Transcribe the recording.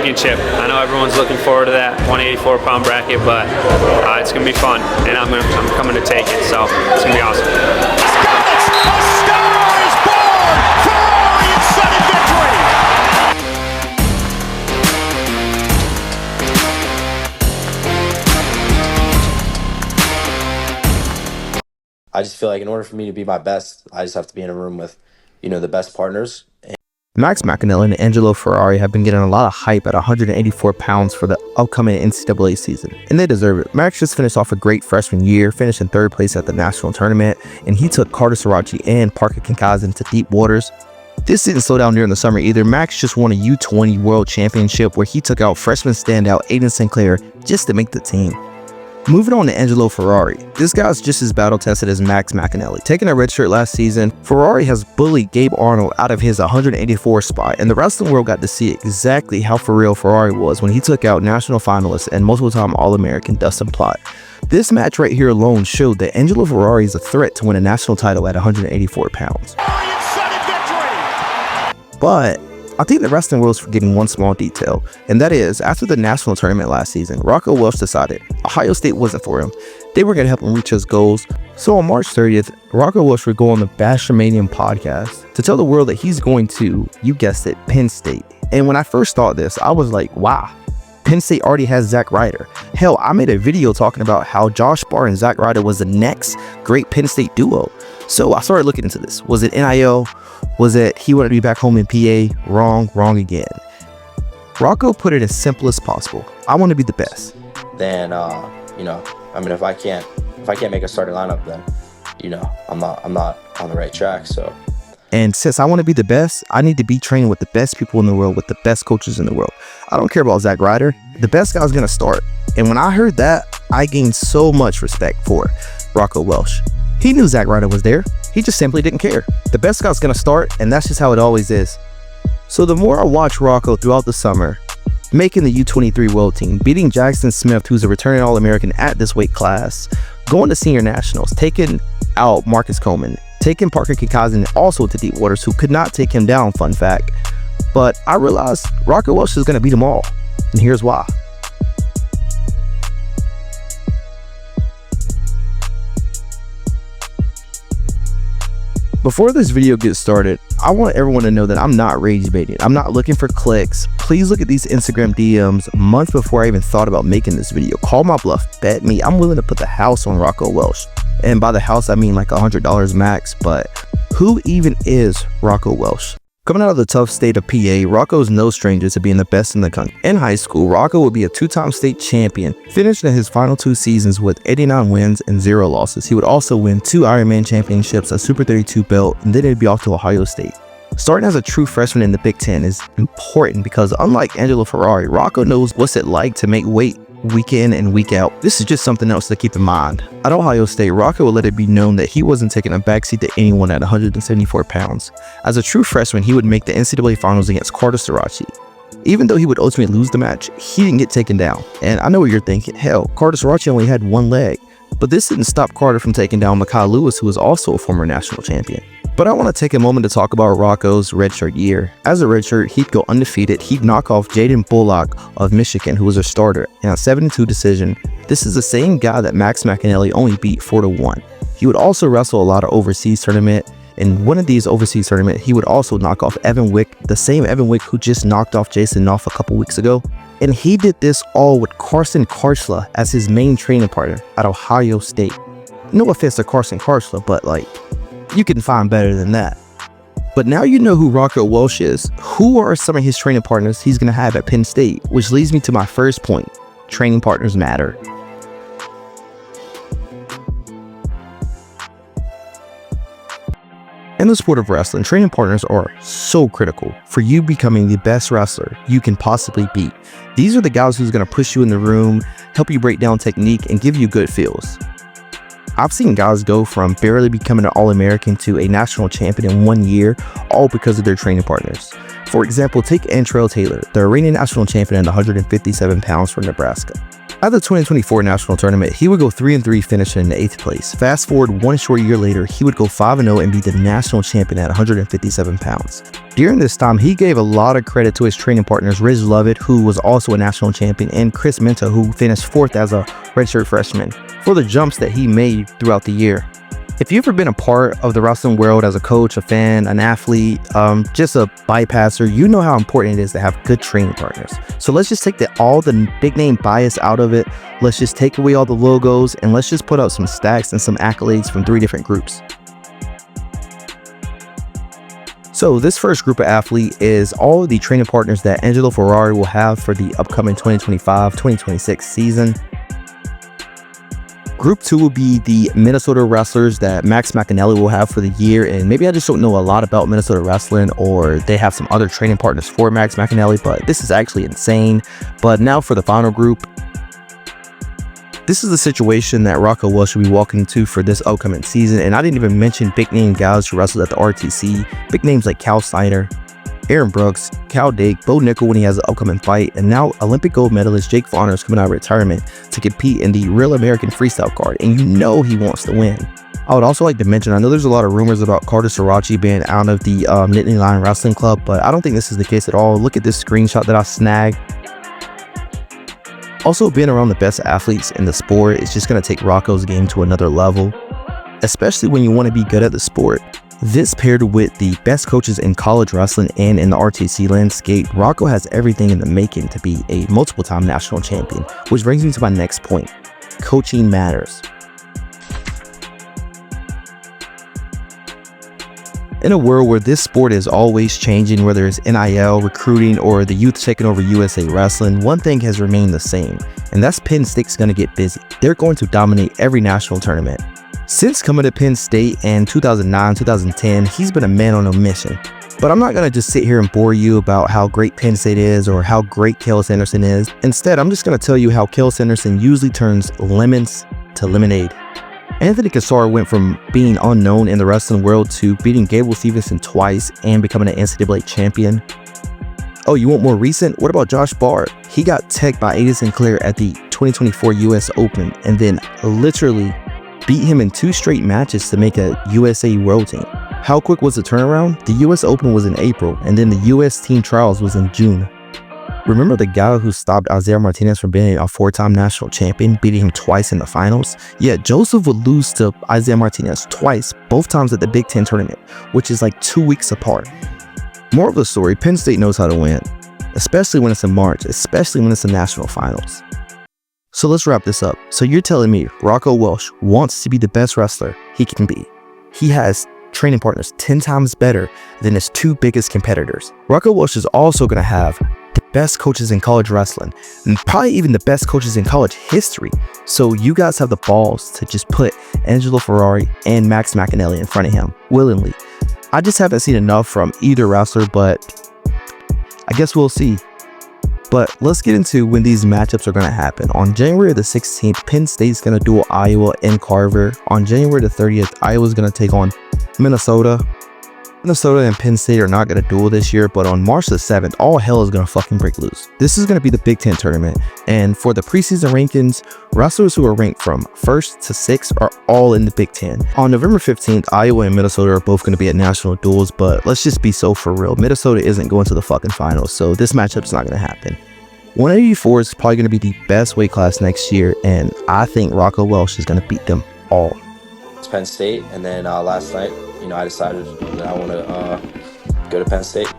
championship. I know everyone's looking forward to that 184-pound bracket, but it's going to be fun, and I'm coming to take it, so it's going to be awesome. A star is born! Ferrari in sudden victory! I just feel like in order for me to be my best, I just have to be in a room with, the best partners. Max McAnally and Angelo Ferrari have been getting a lot of hype at 184 pounds for the upcoming NCAA season, and they deserve it. Max just finished off a great freshman year, finished in 3rd place at the national tournament, and he took Carter Starocci and Parker Kincaid to deep waters. This didn't slow down during the summer either. Max just won a U20 World Championship where he took out freshman standout Aiden Sinclair just to make the team. Moving on to Angelo Ferrari, this guy's just as battle-tested as Max McAnally. Taking a red shirt last season, Ferrari has bullied Gabe Arnold out of his 184 spot, and the wrestling world got to see exactly how for real Ferrari was when he took out national finalist and multiple-time All-American Dustin Plott. This match right here alone showed that Angelo Ferrari is a threat to win a national title at 184 pounds. But I think the wrestling world is forgetting one small detail, and that is, after the national tournament last season, Rocco Welsh decided Ohio State wasn't for him. They were going to help him reach his goals. So on March 30th, Rocco Welsh would go on the Bashramanian podcast to tell the world that he's going to, you guessed it, Penn State. And when I first thought this, I was like, wow, Penn State already has Zack Ryder. Hell, I made a video talking about how Josh Barr and Zack Ryder was the next great Penn State duo. So I started looking into this. Was it NIL? Was it he wanted to be back home in PA? Wrong again. Rocco put it as simple as possible. I want to be the best. Then, if I can't make a starting lineup, then, I'm not on the right track. So. And since I want to be the best, I need to be training with the best people in the world, with the best coaches in the world. I don't care about Zack Ryder. The best guy's going to start. And when I heard that, I gained so much respect for Rocco Welsh. He knew Zack Ryder was there. He just simply didn't care. The best guy's going to start, and that's just how it always is. So the more I watch Rocco throughout the summer, making the U23 World Team, beating Jackson Smith, who's a returning All-American at this weight class, going to senior nationals, taking out Marcus Coleman, taking Parker Kincaid also to deep waters, who could not take him down, fun fact. But I realized Rocco Welsh is going to beat them all, and here's why. Before this video gets started, I want everyone to know that I'm not rage baiting. I'm not looking for clicks. Please look at these Instagram DMs months before I even thought about making this video. Call my bluff, bet me. I'm willing to put the house on Rocco Welsh. And by the house, I mean like $100 max, but who even is Rocco Welsh? Coming out of the tough state of PA, Rocco is no stranger to being the best in the country. In high school, Rocco would be a 2-time state champion, finished in his final 2 seasons with 89 wins and 0 losses. He would also win 2 Ironman championships, a Super 32 belt, and then he'd be off to Ohio State. Starting as a true freshman in the Big Ten is important because unlike Angelo Ferrari, Rocco knows what's it like to make weight week in and week out. This is just something else to keep in mind. At Ohio State, Rocco would let it be known that he wasn't taking a backseat to anyone at 174 pounds. As a true freshman, he would make the NCAA finals against Carter Starocci. Even though he would ultimately lose the match, he didn't get taken down. And I know what you're thinking, hell, Carter Starocci only had 1 leg. But this didn't stop Carter from taking down Mekhi Lewis, who was also a former national champion. But I want to take a moment to talk about Rocco's redshirt year. As a redshirt, he'd go undefeated. He'd knock off Jaden Bullock of Michigan, who was a starter, in a 7-2 decision. This is the same guy that Max McAnally only beat 4-1. He would also wrestle a lot of overseas tournament. In one of these overseas tournaments, he would also knock off Evan Wick, the same Evan Wick who just knocked off Jason Knopf a couple weeks ago. And he did this all with Carson Karchla as his main training partner at Ohio State. No offense to Carson Karchla, but you can find better than that. But now you know who Rocco Welsh is. Who are some of his training partners he's going to have at Penn State? Which leads me to my first point. Training partners matter. In the sport of wrestling, training partners are so critical for you becoming the best wrestler you can possibly be. These are the guys who's going to push you in the room, help you break down technique, and give you good feels. I've seen guys go from barely becoming an All-American to a national champion in 1 year, all because of their training partners. For example, take Antrell Taylor, the reigning national champion at 157 pounds from Nebraska. At the 2024 national tournament, he would go 3-3, finishing in 8th place. Fast forward one short year later, he would go 5-0 and be the national champion at 157 pounds. During this time, he gave a lot of credit to his training partners, Riz Lovett, who was also a national champion, and Chris Minta, who finished 4th as a redshirt freshman, for the jumps that he made throughout the year. If you've ever been a part of the wrestling world as a coach, a fan, an athlete, just a bypasser, you know how important it is to have good training partners. So let's just take all the big name bias out of it. Let's just take away all the logos and let's just put out some stats and some accolades from 3 different groups. So this first group of athlete is all of the training partners that Angelo Ferrari will have for the upcoming 2025-2026 season. Group 2 will be the Minnesota wrestlers that Max McAnally will have for the year, and maybe I just don't know a lot about Minnesota wrestling, or they have some other training partners for Max McAnally, but this is actually insane. But now for the final group. This is the situation that Rocco Welsh will be walking into for this upcoming season, and I didn't even mention big name guys who wrestled at the RTC, big names like Cal Snyder, Aaron Brooks, Cal Dake, Bo Nickel when he has an upcoming fight, and now Olympic gold medalist Jake Fauner is coming out of retirement to compete in the Real American Freestyle card, and you know he wants to win. I would also like to mention, I know there's a lot of rumors about Carter Starocci being out of the Nittany Lion Wrestling Club, but I don't think this is the case at all. Look at this screenshot that I snagged. Also, being around the best athletes in the sport is just going to take Rocco's game to another level, especially when you want to be good at the sport. This paired with the best coaches in college wrestling and in the RTC landscape, Rocco has everything in the making to be a multiple-time national champion, which brings me to my next point. Coaching matters. In a world where this sport is always changing, whether it's NIL, recruiting, or the youth taking over USA Wrestling, one thing has remained the same, and that's Penn State's going to get busy. They're going to dominate every national tournament. Since coming to Penn State in 2009-2010, he's been a man on a mission. But I'm not going to just sit here and bore you about how great Penn State is or how great Cael Sanderson is. Instead, I'm just going to tell you how Cael Sanderson usually turns lemons to lemonade. Anthony Cassar went from being unknown in the wrestling world to beating Gable Stevenson twice and becoming an NCAA champion. Oh, you want more recent? What about Josh Bard? He got teched by Aiden Sinclair at the 2024 US Open and then literally beat him in 2 straight matches to make a USA World Team. How quick was the turnaround? The US Open was in April, and then the US Team Trials was in June. Remember the guy who stopped Isaiah Martinez from being a 4-time national champion, beating him twice in the finals? Yeah, Joseph would lose to Isaiah Martinez twice, both times at the Big Ten tournament, which is like 2 weeks apart. Moral of the story, Penn State knows how to win, especially when it's in March, especially when it's the national finals. So let's wrap this up. So you're telling me Rocco Welsh wants to be the best wrestler he can be. He has training partners 10 times better than his 2 biggest competitors. Rocco Welsh is also going to have the best coaches in college wrestling and probably even the best coaches in college history. So you guys have the balls to just put Angelo Ferrari and Max McAnally in front of him willingly. I just haven't seen enough from either wrestler, but I guess we'll see. But let's get into when these matchups are going to happen. On January the 16th, Penn State's going to duel Iowa in Carver. On January the 30th, Iowa's going to take on Minnesota. Minnesota and Penn State are not going to duel this year, but on March the 7th, all hell is going to fucking break loose. This is going to be the Big Ten tournament, and for the preseason rankings, wrestlers who are ranked from 1st to 6th are all in the Big Ten. On November 15th, Iowa and Minnesota are both going to be at national duels, but let's just be so for real. Minnesota isn't going to the fucking finals, so this matchup's not going to happen. 184 is probably going to be the best weight class next year, and I think Rocco Welsh is going to beat them all. It's Penn State, and then last night, I decided that I want to go to Penn State.